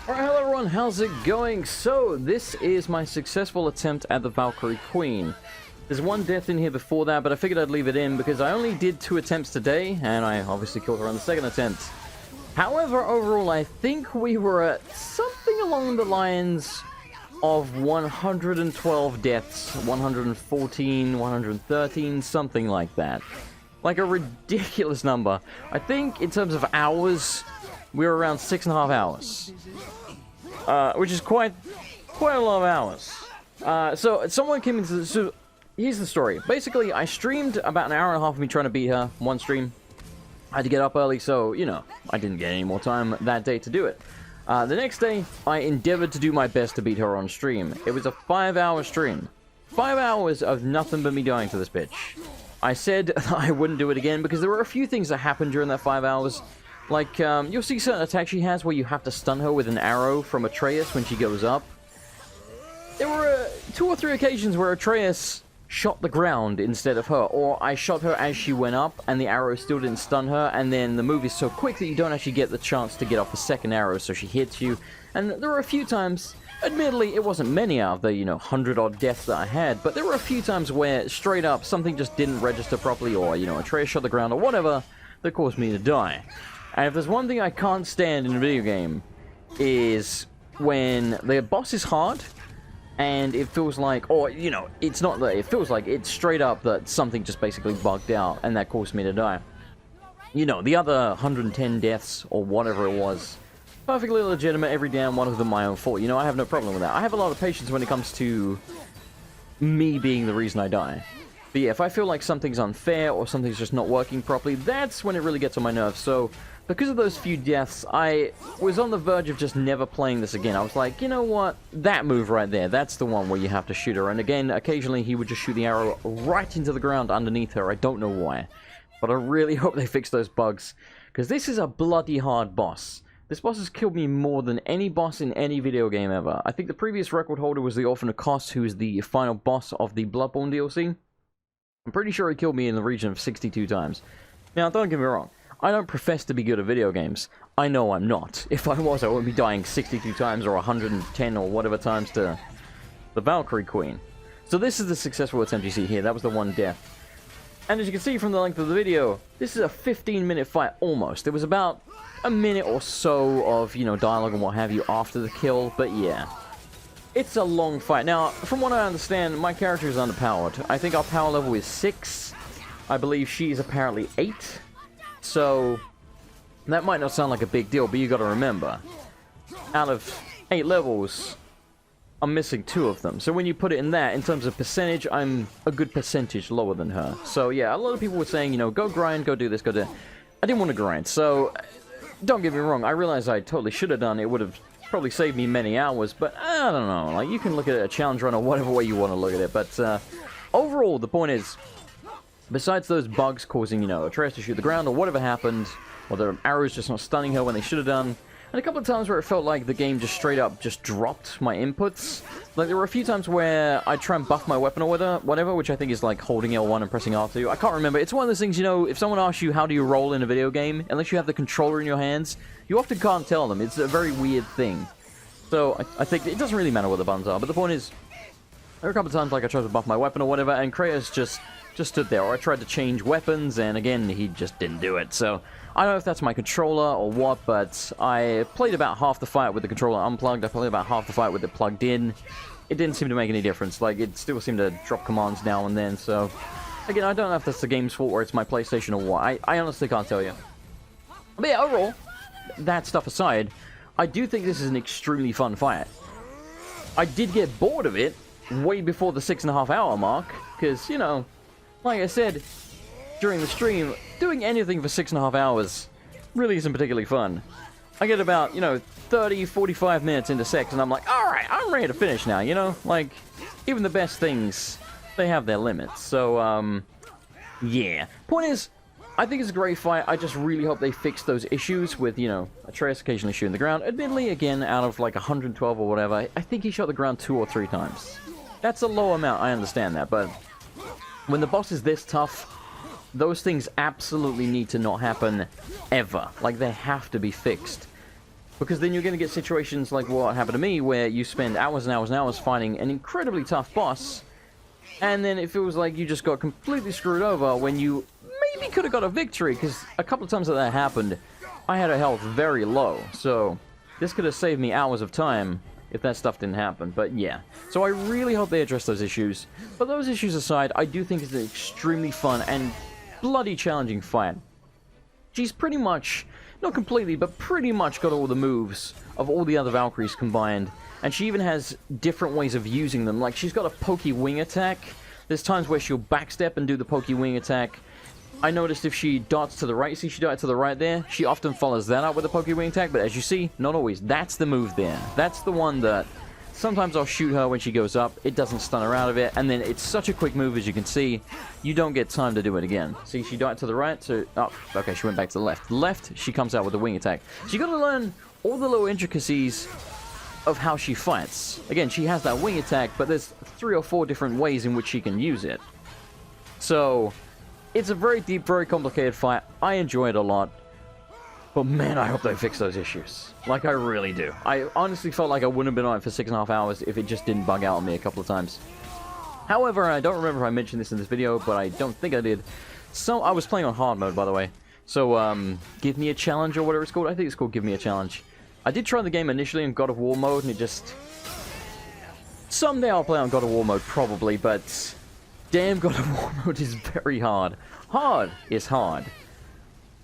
Alright, hello everyone, how's it going? So, this is my successful attempt at the Valkyrie Queen. There's one death in here before that, but I figured I'd leave it in because I only did 2 attempts today, and I obviously killed her on the second attempt. However, overall, I think we were at something along the lines of 112 deaths, 114, 113, something like that. Like a ridiculous number. I think, in terms of hours, we were around 6.5 hours. Which is quite a lot of hours. So, someone came into the... So, here's the story. Basically, I streamed about an hour and a half of me trying to beat her, one stream. I had to get up early, so, you know, I didn't get any more time that day to do it. The next day, I endeavored to do my best to beat her on stream. It was a 5-hour stream. 5 hours of nothing but me dying to this bitch. I said I wouldn't do it again because there were a few things that happened during that 5 hours. Like, you'll see certain attacks she has where you have to stun her with an arrow from Atreus when she goes up. There were 2 or 3 occasions where Atreus shot the ground instead of her, or I shot her as she went up and the arrow still didn't stun her, and then the move is so quick that you don't actually get the chance to get off the second arrow, so she hits you. And there were a few times, admittedly it wasn't many out of the, 100-odd deaths that I had, but there were a few times where straight up something just didn't register properly, or, Atreus shot the ground or whatever, that caused me to die. And if there's one thing I can't stand in a video game, is when the boss is hard, and it feels like, or, it's not that, it feels like it's straight up that something just basically bugged out, and that caused me to die. The other 110 deaths, or whatever it was, perfectly legitimate, every damn one of them my own fault. I have no problem with that. I have a lot of patience when it comes to me being the reason I die. But yeah, if I feel like something's unfair, or something's just not working properly, that's when it really gets on my nerves. So, because of those few deaths, I was on the verge of just never playing this again. I was like, you know what? That move right there, that's the one where you have to shoot her. And again, occasionally he would just shoot the arrow right into the ground underneath her. I don't know why. But I really hope they fix those bugs. Because this is a bloody hard boss. This boss has killed me more than any boss in any video game ever. I think the previous record holder was the Orphan of Kos, who is the final boss of the Bloodborne DLC. I'm pretty sure he killed me in the region of 62 times. Now, don't get me wrong. I don't profess to be good at video games. I know I'm not. If I was, I wouldn't be dying 62 times or 110 or whatever times to the Valkyrie Queen. So this is the successful attempt you see here. That was the one death. And as you can see from the length of the video, this is a 15-minute fight almost. There was about a minute or so of, dialogue and what have you after the kill, but yeah. It's a long fight. Now, from what I understand, my character is underpowered. I think our power level is 6. I believe she is apparently 8. So, that might not sound like a big deal, but you gotta remember, out of 8 levels, I'm missing 2 of them. So when you put it in that, in terms of percentage, I'm a good percentage lower than her. So yeah, a lot of people were saying, go grind, go do this, go do that. I didn't want to grind, so don't get me wrong, I realize I totally should have done it. It would have probably saved me many hours, but I don't know. Like, you can look at it a challenge run or whatever way you want to look at it, but overall, the point is, besides those bugs causing, Atreus to shoot the ground or whatever happened, or the arrows just not stunning her when they should have done, and a couple of times where it felt like the game just straight up just dropped my inputs. Like, there were a few times where I try and buff my weapon or whatever, which I think is like holding L1 and pressing R2. I can't remember. It's one of those things, if someone asks you how do you roll in a video game, unless you have the controller in your hands, you often can't tell them. It's a very weird thing. So, I think it doesn't really matter what the buttons are, but the point is, there were a couple of times like I tried to buff my weapon or whatever, and Kratos just stood there, or I tried to change weapons, and again, he just didn't do it. So, I don't know if that's my controller or what, but I played about half the fight with the controller unplugged, I played about half the fight with it plugged in. It didn't seem to make any difference. Like, it still seemed to drop commands now and then, so again, I don't know if that's the game's fault or it's my PlayStation or what. I honestly can't tell you. But yeah, overall, that stuff aside, I do think this is an extremely fun fight. I did get bored of it way before the 6.5 hour mark, because, like I said, during the stream, doing anything for 6.5 hours really isn't particularly fun. I get about, 30, 45 minutes into sex, and I'm like, alright, I'm ready to finish now, Like, even the best things, they have their limits. So, yeah. Point is, I think it's a great fight. I just really hope they fix those issues with, Atreus occasionally shooting the ground. Admittedly, again, out of like 112 or whatever, I think he shot the ground 2 or 3 times. That's a low amount, I understand that, but when the boss is this tough, those things absolutely need to not happen ever. Like, they have to be fixed. Because then you're going to get situations like what happened to me, where you spend hours and hours and hours fighting an incredibly tough boss, and then it feels like you just got completely screwed over when you maybe could have got a victory, because a couple of times that happened, I had a health very low, so this could have saved me hours of time if that stuff didn't happen. But yeah, so I really hope they address those issues. But those issues aside, I do think it's an extremely fun and bloody challenging fight. She's pretty much, not completely, but pretty much got all the moves of all the other Valkyries combined. And she even has different ways of using them. Like, she's got a pokey wing attack. There's times where she'll backstep and do the pokey wing attack. I noticed if she darts to the right, see she darted to the right there? She often follows that up with a pokey wing attack, but as you see, not always. That's the move there. That's the one that sometimes I'll shoot her when she goes up. It doesn't stun her out of it, and then it's such a quick move, as you can see. You don't get time to do it again. See, she darted to the right, so... Oh, okay, she went back to the left. Left, she comes out with the wing attack. So you got to learn all the little intricacies of how she fights. Again, she has that wing attack, but there's 3 or 4 different ways in which she can use it. So, it's a very deep, very complicated fight. I enjoy it a lot. But man, I hope they fix those issues. Like, I really do. I honestly felt like I wouldn't have been on it for 6.5 hours if it just didn't bug out on me a couple of times. However, I don't remember if I mentioned this in this video, but I don't think I did. So, I was playing on hard mode, by the way. So, give me a challenge or whatever it's called. I think it's called Give Me a Challenge. I did try the game initially in God of War mode, and it just... Someday I'll play on God of War mode, probably, but... Damn, God of War mode is very hard. Hard is hard.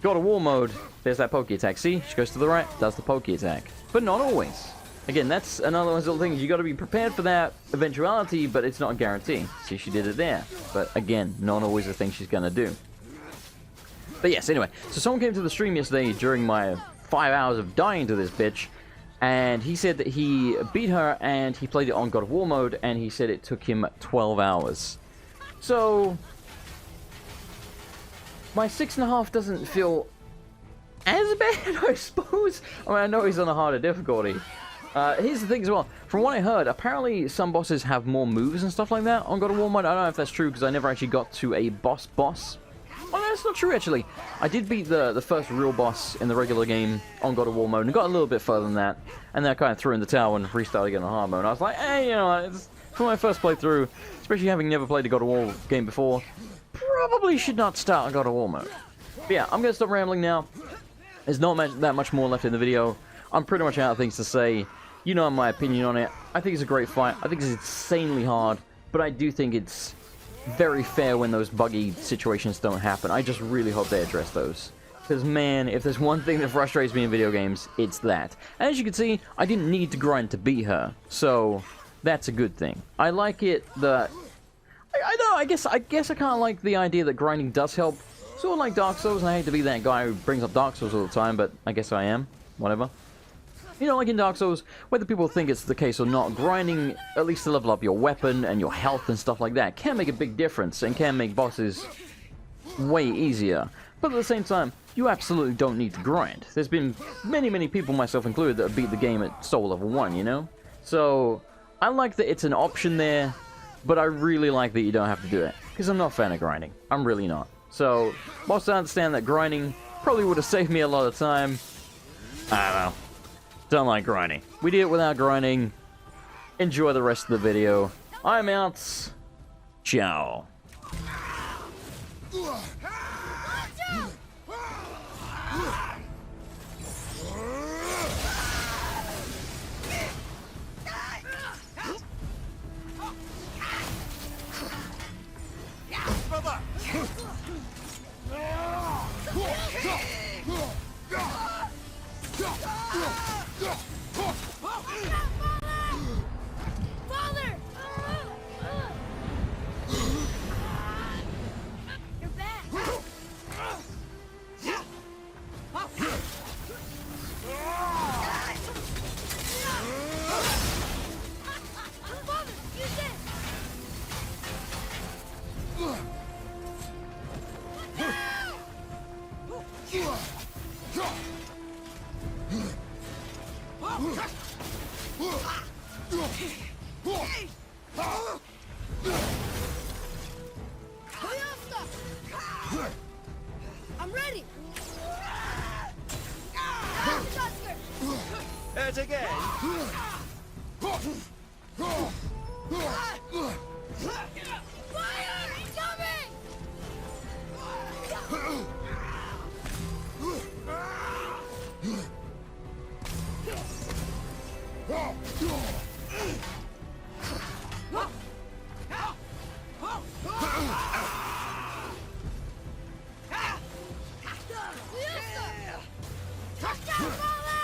God of War mode, there's that pokey attack. See? She goes to the right, does the pokey attack. But not always. Again, that's another one of those little things. You got to be prepared for that eventuality, but it's not a guarantee. See, she did it there. But again, not always the thing she's going to do. But yes, anyway. So someone came to the stream yesterday during my 5 hours of dying to this bitch, and he said that he beat her and he played it on God of War mode, and he said it took him 12 hours. So, my 6.5 doesn't feel as bad, I suppose. I mean, I know he's on a harder difficulty. Here's the thing as well. From what I heard, apparently some bosses have more moves and stuff like that on God of War mode. I don't know if that's true, because I never actually got to a boss. Oh, no, that's not true, actually. I did beat the first real boss in the regular game on God of War mode, and got a little bit further than that. And then I kind of threw in the towel and restarted again on hard mode. And I was like, hey, you know, it's, for my first playthrough, especially having never played a God of War game before, probably should not start on God of War mode. But yeah, I'm going to stop rambling now. There's not that much more left in the video. I'm pretty much out of things to say. You know my opinion on it. I think it's a great fight. I think it's insanely hard, but I do think it's very fair when those buggy situations don't happen. I just really hope they address those. Because, man, if there's one thing that frustrates me in video games, it's that. And as you can see, I didn't need to grind to beat her. So, that's a good thing. I like it that... I know, I guess I kind of like the idea that grinding does help. Sort of like Dark Souls, and I hate to be that guy who brings up Dark Souls all the time, but I guess I am. Whatever. You know, like in Dark Souls, whether people think it's the case or not, grinding, at least to level up your weapon and your health and stuff like that, can make a big difference and can make bosses way easier. But at the same time, you absolutely don't need to grind. There's been many people, myself included, that have beat the game at soul level 1, you know? So, I like that it's an option there, but I really like that you don't have to do it. Because I'm not a fan of grinding. I'm really not. So, whilst I understand that grinding probably would have saved me a lot of time, I don't know. Don't like grinding. We did it without grinding. Enjoy the rest of the video. I'm out. Ciao. I'm ready! It again? Fire! Incoming! Touchdown, father!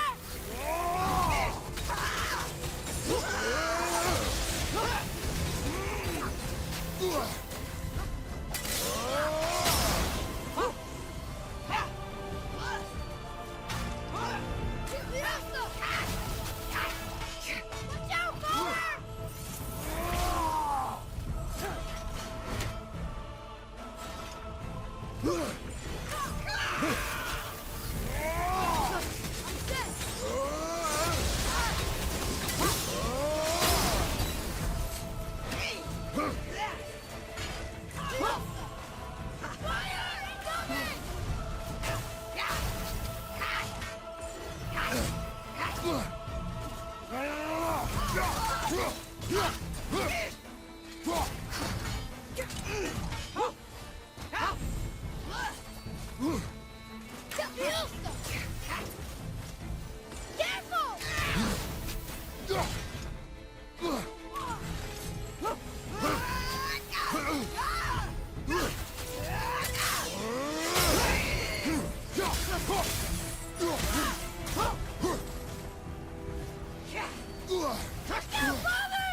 Watch out, father! Touchdown, father!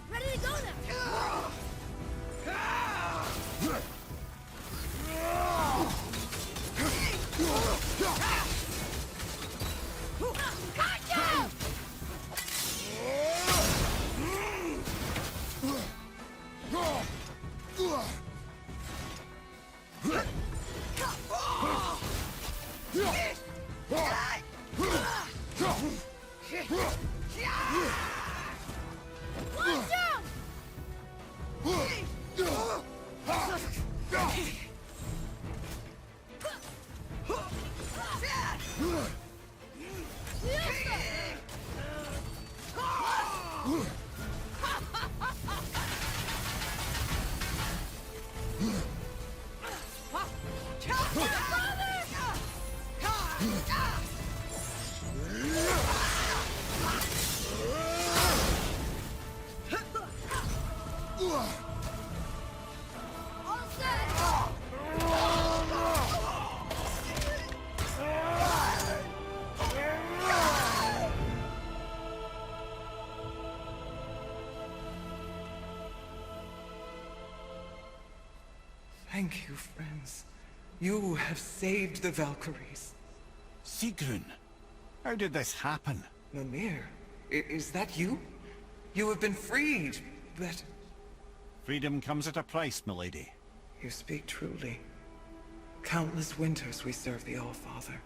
Ready to go now! Gotcha! Watch out! All set! Thank you, friends. You have saved the Valkyries. Sigrun, how did this happen? Mimir, is that you? You have been freed, but... Freedom comes at a price, milady. You speak truly. Countless winters we served the All-Father.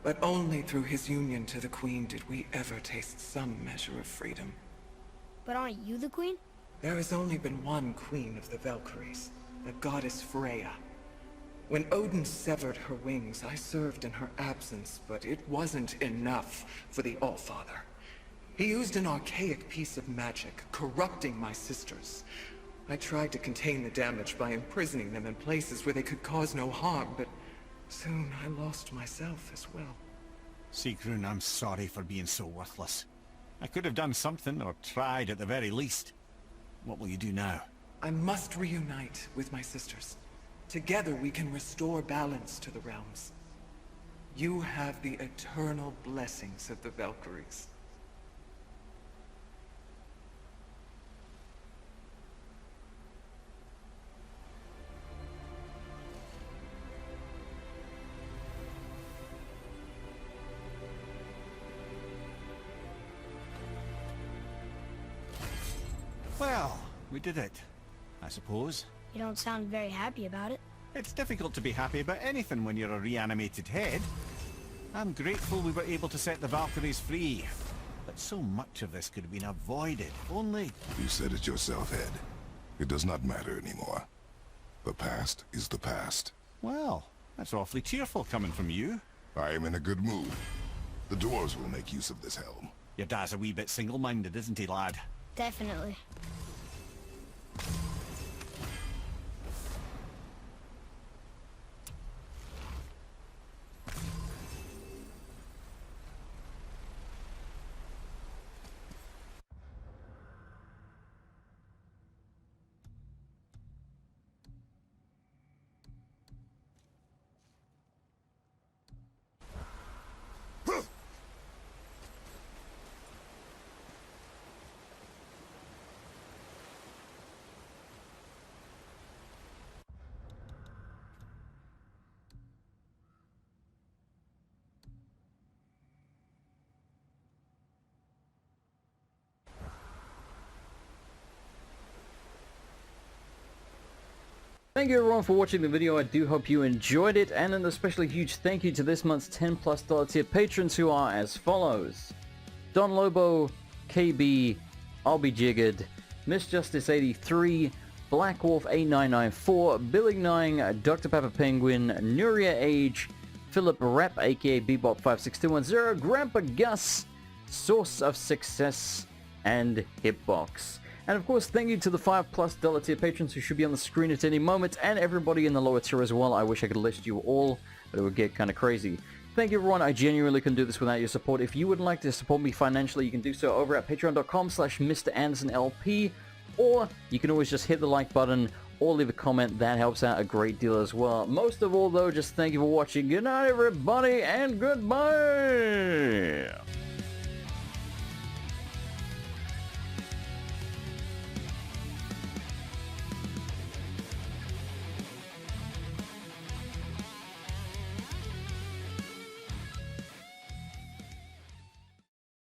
But only through his union to the Queen did we ever taste some measure of freedom. But aren't you the queen? There has only been one Queen of the Valkyries, the goddess Freya. When Odin severed her wings, I served in her absence, but it wasn't enough for the All-Father. He used an archaic piece of magic, corrupting my sisters. I tried to contain the damage by imprisoning them in places where they could cause no harm, but soon I lost myself as well. Sigrun, I'm sorry for being so worthless. I could have done something, or tried at the very least. What will you do now? I must reunite with my sisters. Together we can restore balance to the realms. You have the eternal blessings of the Valkyries. Well, we did it, I suppose. You don't sound very happy about it. It's difficult to be happy about anything when you're a reanimated head. I'm grateful we were able to set the Valkyries free. But so much of this could have been avoided, if only... You said it yourself, Ed. It does not matter anymore. The past is the past. Well, that's awfully cheerful coming from you. I am in a good mood. The dwarves will make use of this helm. Your dad's a wee bit single-minded, isn't he, lad? Definitely. Thank you everyone for watching the video. I do hope you enjoyed it, and an especially huge thank you to this month's $10+ tier patrons, who are as follows: Don Lobo, KB, I'll Be Jiggered, Miss Justice 83, Black Wolf 8994, Billy 9, Dr. Pepper Penguin, Nuria Age, Philip Rap aka Bebop 56210, Grandpa Gus, Source of Success, and Hitbox. And of course, thank you to the $5+ tier patrons who should be on the screen at any moment, and everybody in the lower tier as well. I wish I could list you all, but it would get kind of crazy. Thank you everyone. I genuinely couldn't do this without your support. If you would like to support me financially, you can do so over at patreon.com/MrAndersonLP, or you can always just hit the like button or leave a comment. That helps out a great deal as well. Most of all though, just thank you for watching. Good night everybody, and goodbye!